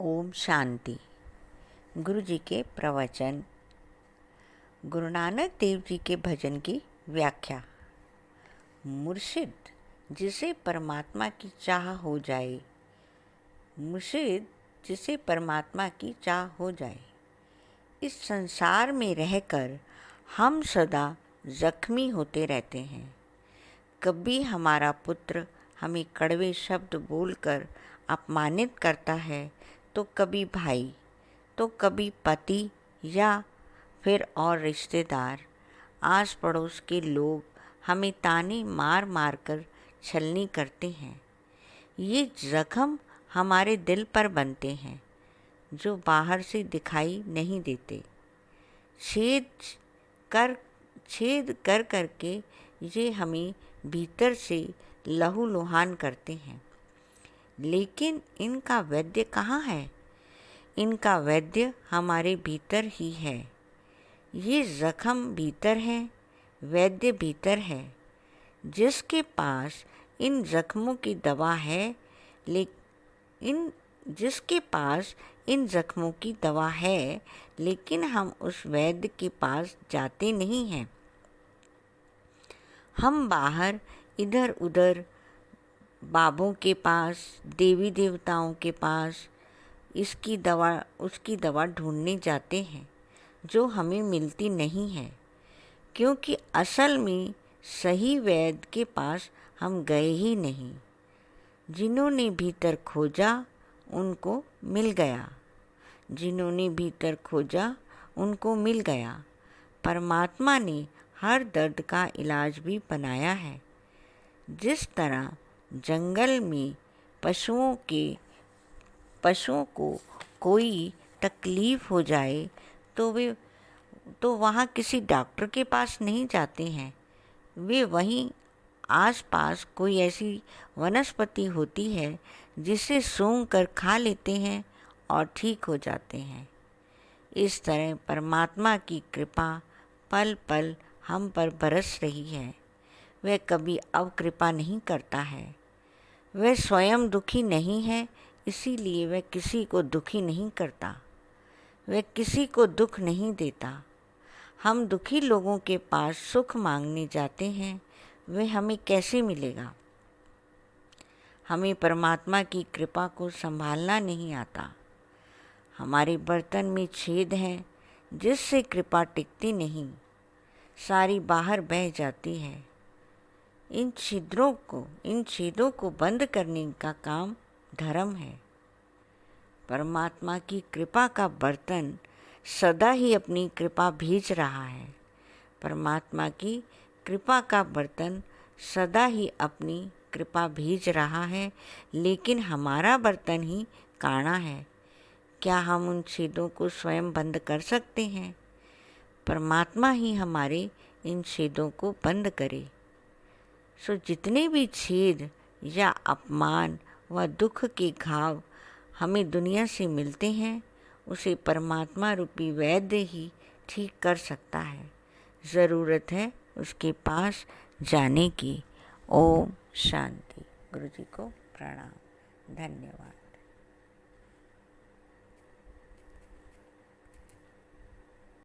ओम शांति। गुरु जी के प्रवचन। गुरु नानक देव जी के भजन की व्याख्या। मुर्शिद जिसे परमात्मा की चाह हो जाए, मुर्शिद जिसे परमात्मा की चाह हो जाए। इस संसार में रहकर हम सदा जख्मी होते रहते हैं। कभी हमारा पुत्र हमें कड़वे शब्द बोलकर अपमानित करता है, तो कभी भाई, तो कभी पति या फिर और रिश्तेदार, आस पड़ोस के लोग हमें ताने मार मार कर छलनी करते हैं। ये जख्म हमारे दिल पर बनते हैं, जो बाहर से दिखाई नहीं देते। छेद कर करके ये हमें भीतर से लहूलुहान करते हैं। लेकिन इनका वैद्य कहाँ है? इनका वैद्य हमारे भीतर ही है। ये जख्म भीतर है, वैद्य भीतर है। जिसके पास इन जख्मों की दवा है, लेकिन हम उस वैद्य के पास जाते नहीं हैं। हम बाहर इधर उधर बाबों के पास, देवी देवताओं के पास उसकी दवा ढूंढने जाते हैं, जो हमें मिलती नहीं है, क्योंकि असल में सही वैद्य के पास हम गए ही नहीं। जिन्होंने भीतर खोजा उनको मिल गया, जिन्होंने भीतर खोजा उनको मिल गया। परमात्मा ने हर दर्द का इलाज भी बनाया है। जिस तरह जंगल में पशुओं को कोई तकलीफ हो जाए तो वहाँ किसी डॉक्टर के पास नहीं जाते हैं। वे वहीं आसपास कोई ऐसी वनस्पति होती है जिसे सूंघ कर खा लेते हैं और ठीक हो जाते हैं। इस तरह परमात्मा की कृपा पल पल हम पर बरस रही है। वह कभी अवकृपा नहीं करता है। वह स्वयं दुखी नहीं है, इसीलिए वह किसी को दुखी नहीं करता। वह किसी को दुख नहीं देता। हम दुखी लोगों के पास सुख मांगने जाते हैं, वह हमें कैसे मिलेगा? हमें परमात्मा की कृपा को संभालना नहीं आता। हमारे बर्तन में छेद हैं, जिससे कृपा टिकती नहीं, सारी बाहर बह जाती है। इन छेदों को बंद करने का काम धर्म है। परमात्मा की कृपा का बर्तन सदा ही अपनी कृपा भेज रहा है। परमात्मा की कृपा का बर्तन सदा ही अपनी कृपा भेज रहा है, लेकिन हमारा बर्तन ही काना है। क्या हम उन छेदों को स्वयं बंद कर सकते हैं? परमात्मा ही हमारे इन छेदों को बंद करे। सो जितने भी छेद या अपमान व दुख के घाव हमें दुनिया से मिलते हैं, उसे परमात्मा रूपी वैद्य ही ठीक कर सकता है। ज़रूरत है उसके पास जाने की। ओम शांति। गुरु जी को प्रणाम। धन्यवाद।